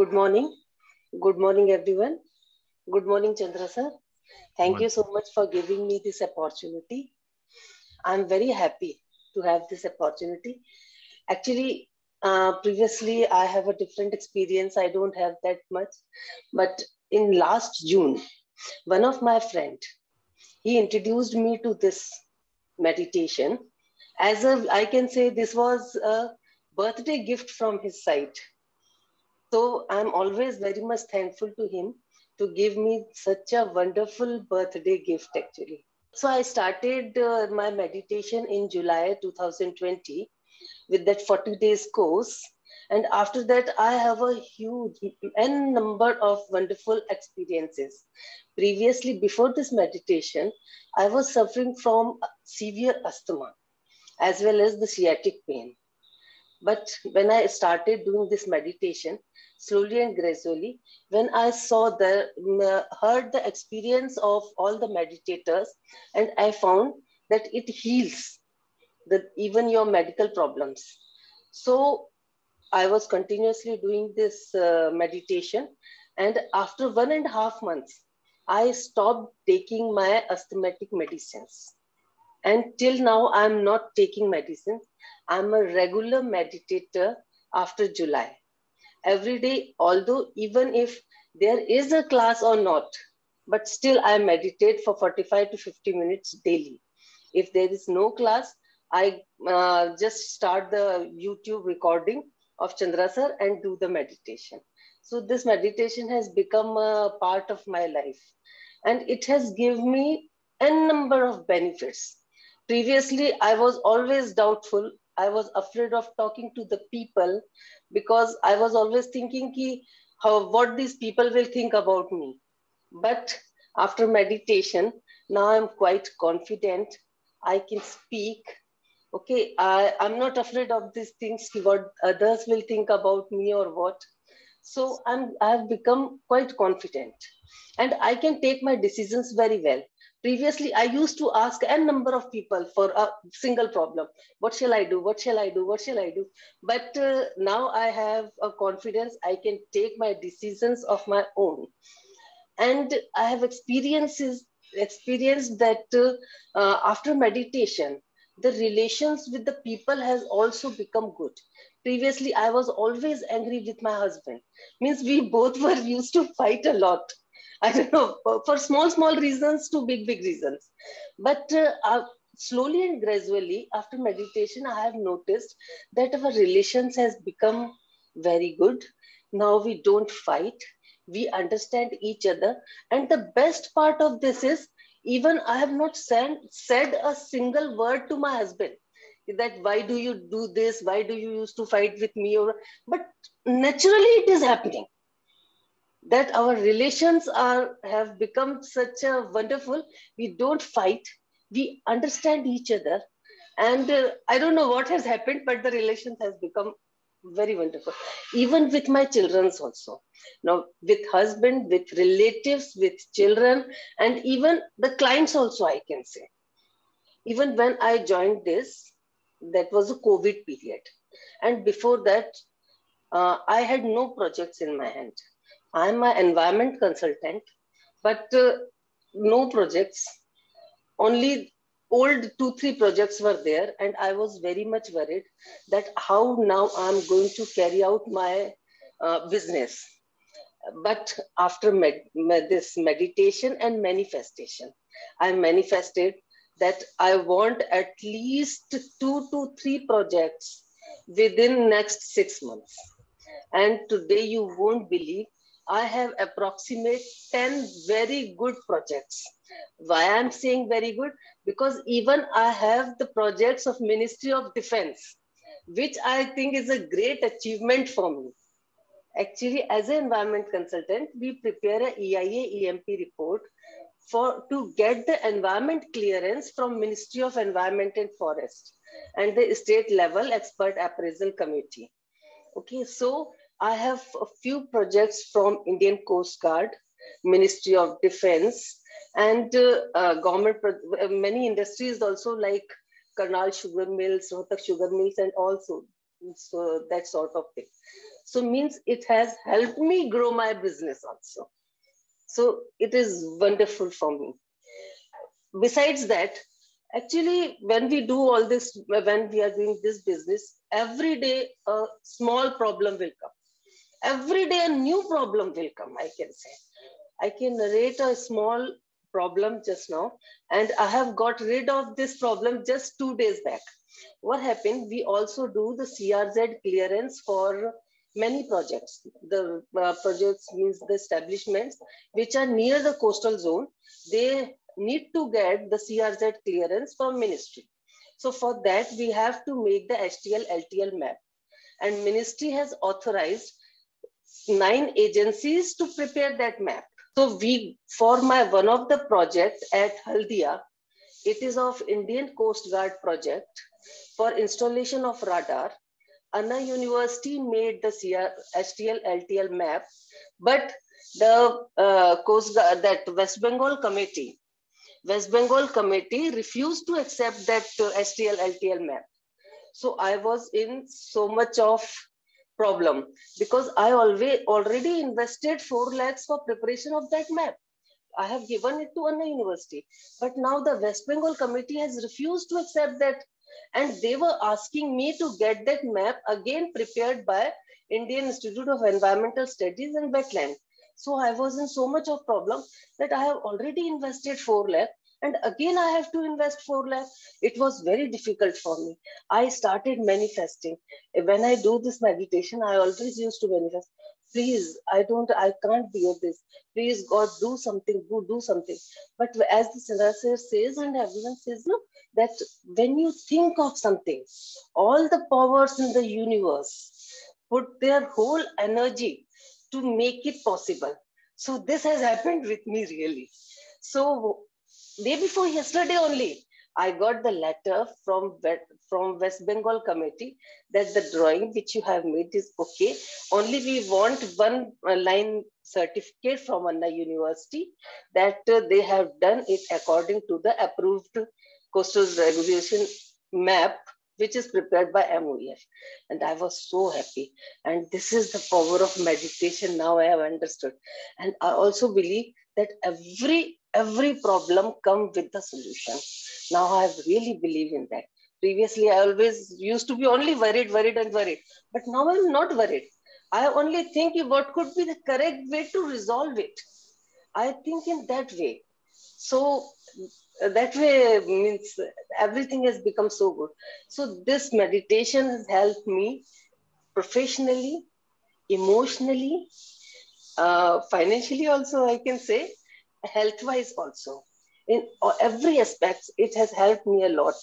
Good morning. Good morning, everyone. Good morning, Chandra sir. Thank you so much for giving me this opportunity. I'm very happy to have this opportunity. Actually, previously I have a different experience. I don't have that much. But in last June, one of my friend, he introduced me to this meditation. I can say this was a birthday gift from his side. So I'm always very much thankful to him to give me such a wonderful birthday gift, actually. So I started my meditation in July 2020 with that 40 days course. And after that, I have a huge n number of wonderful experiences. Previously, before this meditation, I was suffering from severe asthma as well as the sciatic pain. But when I started doing this meditation, slowly and gradually, when I heard the experience of all the meditators, and I found that it heals even your medical problems. So I was continuously doing this meditation, and after 1.5 months, I stopped taking my asthmatic medicines. And till now, I'm not taking medicines. I'm a regular meditator after July. Every day, although even if there is a class or not, but still I meditate for 45 to 50 minutes daily. If there is no class, I just start the YouTube recording of Chandra sir and do the meditation. So this meditation has become a part of my life, and it has given me a number of benefits. Previously, I was always doubtful. I was afraid of talking to the people because I was always thinking what these people will think about me. But after meditation, now I'm quite confident. I can speak. Okay, I'm not afraid of these things, what others will think about me or what. So I've become quite confident, and I can take my decisions very well. Previously, I used to ask a number of people for a single problem. What shall I do? What shall I do? What shall I do? But now I have a confidence. I can take my decisions of my own, and I have experienced that after meditation, the relations with the people has also become good. Previously, I was always angry with my husband. Means we both were used to fight a lot. I don't know, for small reasons to big reasons. But slowly and gradually, after meditation, I have noticed that our relations has become very good. Now we don't fight, we understand each other. And the best part of this is, even I have not said a single word to my husband that why do you do this, why do you used to fight with me, or but naturally it is happening that our relations have become such a wonderful. We don't fight, we understand each other. And I don't know what has happened, but the relations has become very wonderful. Even with my children's also. Now, with husband, with relatives, with children, and even the clients also, I can say. Even when I joined this, that was a COVID period. And before that, I had no projects in my hand. I'm an environment consultant, but no projects. Only old 2, 3 projects were there, and I was very much worried that how now I'm going to carry out my business. But after this meditation and manifestation, I manifested that I want at least 2 to 3 projects within next 6 months. And today you won't believe, I have approximate 10 very good projects. Why I'm saying very good? Because even I have the projects of Ministry of Defense, which I think is a great achievement for me. Actually, as an environment consultant, we prepare a EIA EMP report to get the environment clearance from Ministry of Environment and Forest and the state level expert appraisal committee. Okay, so I have a few projects from Indian Coast Guard, Ministry of Defense, and government, many industries also like Karnal Sugar Mills, Rohtak Sugar Mills, and also So that sort of thing. So means it has helped me grow my business also. So it is wonderful for me. Besides that, actually, when we do all this, when we are doing this business, every day a small problem will come. Every day a new problem will come, I can say. I can narrate a small problem just now, and I have got rid of this problem just 2 days back. What happened? We also do the CRZ clearance for many projects. The projects means the establishments which are near the coastal zone. They need to get the CRZ clearance from ministry. So for that, we have to make the STL LTL map. And ministry has authorized 9 agencies to prepare that map. So for my one of the projects at Haldia, it is of Indian Coast Guard project for installation of radar. Anna University made the STL LTL map, but the Coast Guard, that West Bengal committee refused to accept that STL LTL map. So I was in so much of problem because I already invested 4 lakhs for preparation of that map. I have given it to Anna University, but now the West Bengal committee has refused to accept that, and they were asking me to get that map again prepared by Indian Institute of Environmental Studies and Wetland. So I was in so much of problem that I have already invested 4 lakh, and again I have to invest 4 lakh. It was very difficult for me. I started manifesting. When I do this meditation, I always used to manifest. Please, I can't bear this. Please, God, do something, do something. But as the Siddhartha says, and everyone says, no, that when you think of something, all the powers in the universe put their whole energy to make it possible. So this has happened with me really. So day before yesterday only, I got the letter from West Bengal committee that the drawing which you have made is okay. Only we want one line certificate from Anna University that they have done it according to the approved coastal regulation map which is prepared by MOEF. And I was so happy. And this is the power of meditation. Now I have understood. And I also believe that every problem comes with the solution. Now I really believe in that. Previously, I always used to be only worried. But now I'm not worried. I only think what could be the correct way to resolve it. I think in that way. So that way means everything has become so good. So this meditation has helped me professionally, emotionally, financially also, I can say, health-wise also. In every aspect, it has helped me a lot.